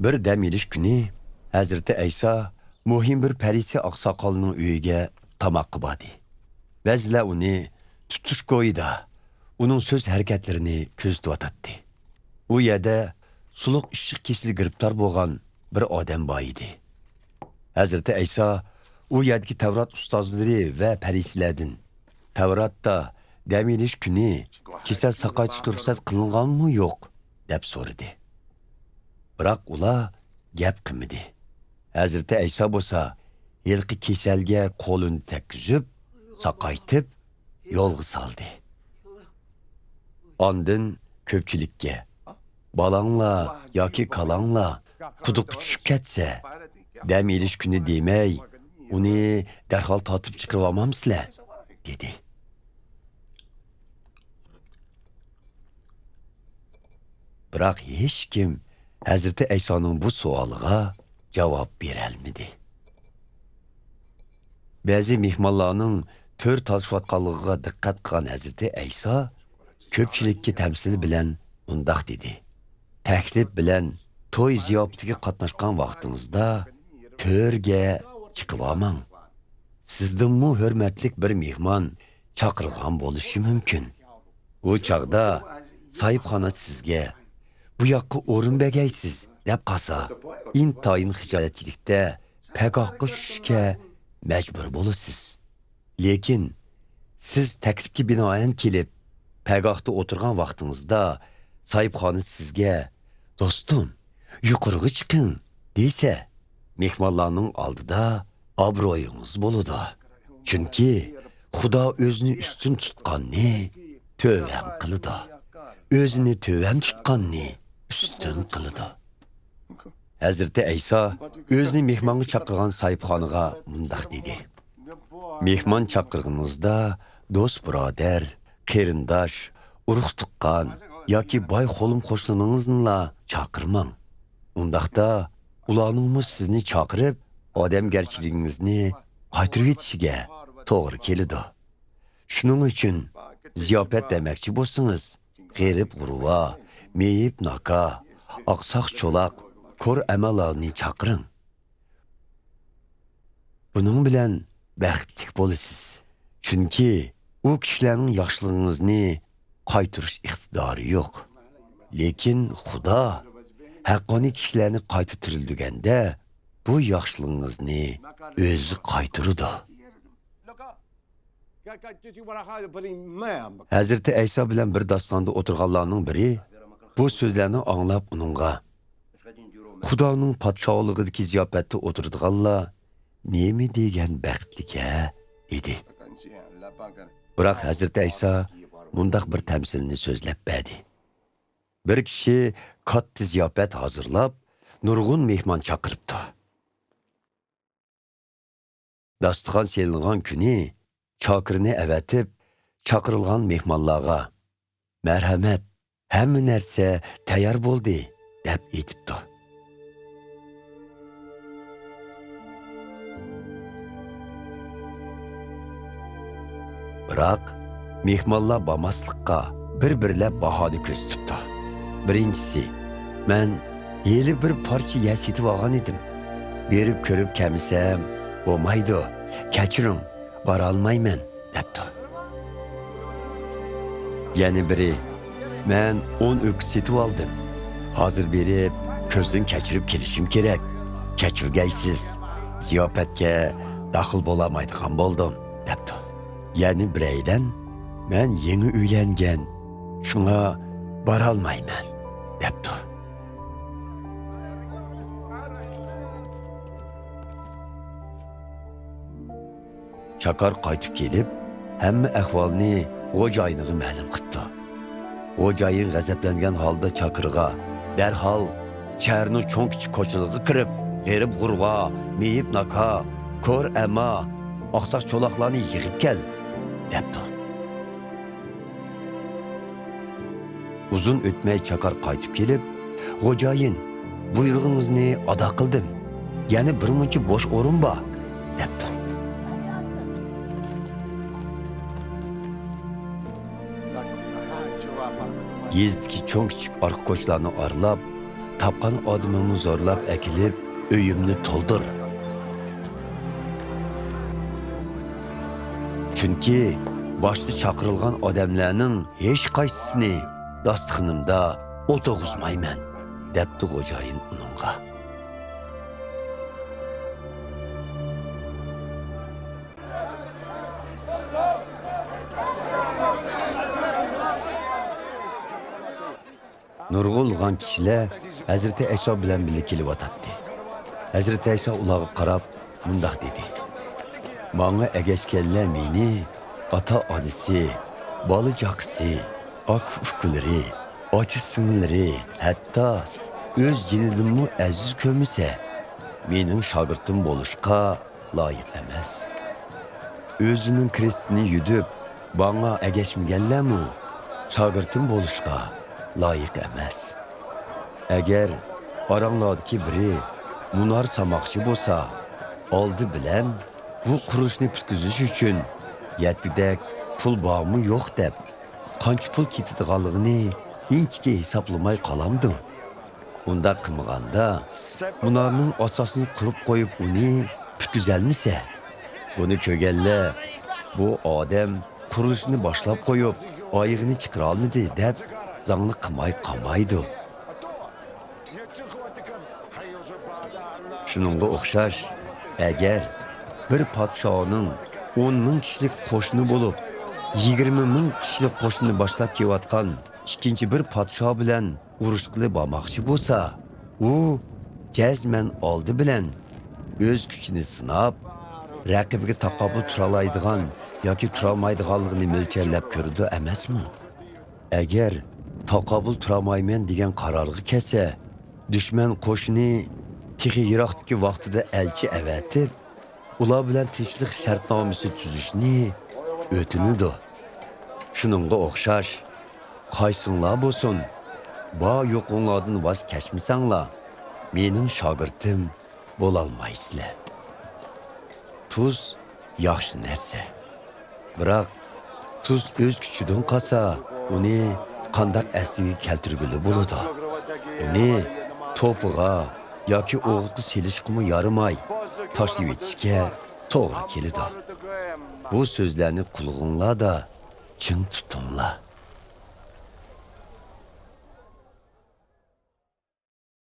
Bir dam ilish kuni Hazreti Ayso muhim bir parisi oqsoqolning uyiga tamoqqa bordi. Ba'zilar uni tutish qo'yida, uning so'z harakatlarini ko'zlayotdi. U yerda suluq ishq kesili giribtor bo'lgan bir odam bor edi. Hazreti Ayso u yerdagi Tavrat ustozlari va parislardan Tavratda dam ilish kuni kesal saqaytishga ruxsat qilinganmi yo'q deb so'radi. Biroq ular gap qilmadi. Hazreti Ayso bo'lsa, yilqi kesalga qo'lini tekkizib, saqaytib, yo'lga soldi. Ondan ko'pchilikka balanglar yoki kalanglar quduqqa tushib ketsa, dam ilish kuni demay, uni darhol tortib chiqarib olmamsizlar, dedi. Biroq hech kim Hazreti Aysoning bu savoliga javob berolmadi. Ba'zi mehmonlarning to'r talishayotganligiga diqqat qilgan Hazreti Ayso ko'pchilikka tamsili bilan undaq dedi. Taklif bilan to'y ziyofatiga qatnashgan vaqtingizda to'rga chiqib olmang. Sizdinmi hurmatli bir mehmon chaqirgan bo'lishi mumkin. U chaqda sahibxona sizga bu yoqqa o'rin bergaysiz deb qolsa, intoyin xijolatchilikda pagoqqa tushishga majbur bo'lasiz. Lekin siz taklifga binoan kelib, pagoqda o'tirgan vaqtingizda sahibxona sizga "Do'stim, yuqoriga chiqing" desa, mehmonlarning oldida obro'yingiz bo'ladi. Chunki Xudo o'zini ustun tutganni to'van qiladi. O'zini to'van tutganni ustun qiladi. Hazreti Ayso o'zini mehmonga chaqirgan sahibxonaga mundaq dedi. Mehmon chaqirganingizda do'st birodar, qarindosh, urug' tuqqan yoki boy qo'lim qo'shniningizni chaqirmang. Undaqda ularning sizni chaqirib, odamgarchiligingizni qaytarib yetishiga to'g'ri keladi. Shuning uchun ziyofat demoqchi bo'lsangiz, g'erib g'urva, meyib naka, oqsoq cho'loq, ko'r amalarni chaqiring. Buning bilan baxtli bo'lasiz. Chunki u kishilarning yaxshiligingizni qaytarish iqtidori yo'q. Lekin Xudo haqqoniy kishilarni qayta tirildiganda bu yaxshiligingizni o'zi qaytaradi. Hazreti Ayso bilan bir dostonda o'tirganlarning biri bu so'zlarni anglab uningga Xudoning podshohligidagi ziyofatda o'tirdiganlar nima degan baxtli-a dedi. Biroq Hazreti Ayso mundaq bir tamsilni so'zlab berdi. Bir kishi katta ziyofat hozirlab, nurg'un mehmon chaqiribdi. Dasturxon selingan kuni chokirni avatib, chaqirilgan mehmonlarga "Marhamat, hamma narsa tayyor bo'ldi" deb aytibdi. Biroq mehmonlar bormaslikqa bir-birlab bahona ko'rsatibdi. Birinchisi, men yeli bir parcha yer setib olgan edim. Berib ko'rib kelmasam, bo'lmaydi, kechiring, bora olmayman debdi. Yana biri, men 10 o'ks setib oldim. Hozir berib, ko'zdan kechirib kelishim kerak. Kechirgaysiz, ziyofatga daxil bo'lamaydigan bo'ldim debdi. Yani bireyden, men yeni uylengen, şuna baralmayman, debdi. Chaqar qaytib kelib, hamma ahvolni xo'jayiniga ma'lum qildi. Xo'jayin g'azablangan holda Chaqirga darhol shaharning cho'ng kichik ko'chalariga kirib, g'erib g'urva, meyib naka, ko'r ama, oqsoq cho'loqlarni yig'ib kel, debdi. Uzun o'tmay Chaqar qaytib kelib, xo'jayin, buyrug'ingizni ado qildim. Yana bir muncha bo'sh o'rin bor, debdi. Yezdiki cho'ng kichik orqa ko'chlarni aralab, tapqan odamingni zo'rlab akilib, uyimni to'ldir. Chunki boshda chaqirilgan odamlarning hech qaysisini dasturxonimda o'tog'izmayman, debdi xo'jayin uningga. Nurg'ulg'an kishilar Hazreti Ayso bilan birga kelyotdi. Hazreti Ayso ularga qarab mundaq dedi: "Menga agashganlar meni ota-onasi, bola-chaqasi, aka-ukalari, ochi-singillari, hatto o'z jildimni aziz ko'misa, mening shogirdim bo'lishga loyiq emas. O'zining krestini yudib, menga agashmaganlarmi shogirdim bo'lishga loyiq emas. Agar oranglardagi biri munar samoqchi bo'lsa, oldi bilan bu qurilishni bitkizish uchun yetgudak pul bormi yo'q deb, qancha pul ketadiganligini inchga hisoblamay qolamdi. Unda qilmaganda munarning asosini qurib qo'yib uni bitkizolmasa, buni ko'rganlar bu odam qurilishni boshlab qo'yib, oyig'ini chiqara olmadi deb zangli qilmay qolmaydi. Shuningga o'xshash, agar bir podshoning 10 ming kishilik qo'shini bo'lib, 20 ming kishilik qo'shinni boshlab kelayotgan ikkinchi bir podsho bilan urush qilib bormoqchi bo'lsa, u jazman oldi bilan o'z kuchini sinab, raqibiga taqobil tura oladigan yoki tura olmaydiganligini mo'ljallab ko'rdi emasmi? Agar taqobil tura olmayman degan qarorga kelsa, dushman qo'shini texi yiroqdagi vaqtida elchi avatib, ular bilan tinchlik shartnomasi tuzishni o'tinidi. Shuningga o'xshash, qaysinglar bo'lsin, bo yo'qinglardan voz kechmasanglar, mening shogirdim bo'lolmaysizlar. Tuz yaxshi narsa. Biroq tuz o'z kuchidan qolsa, uni qanday asliga keltirguli bo'ladi? Uni to'piga yoki o'g'itga selishqimi yaramay, tashlab etishga to'g'ri keladi. Bu so'zlarni qulg'inglarda chin tutinglar.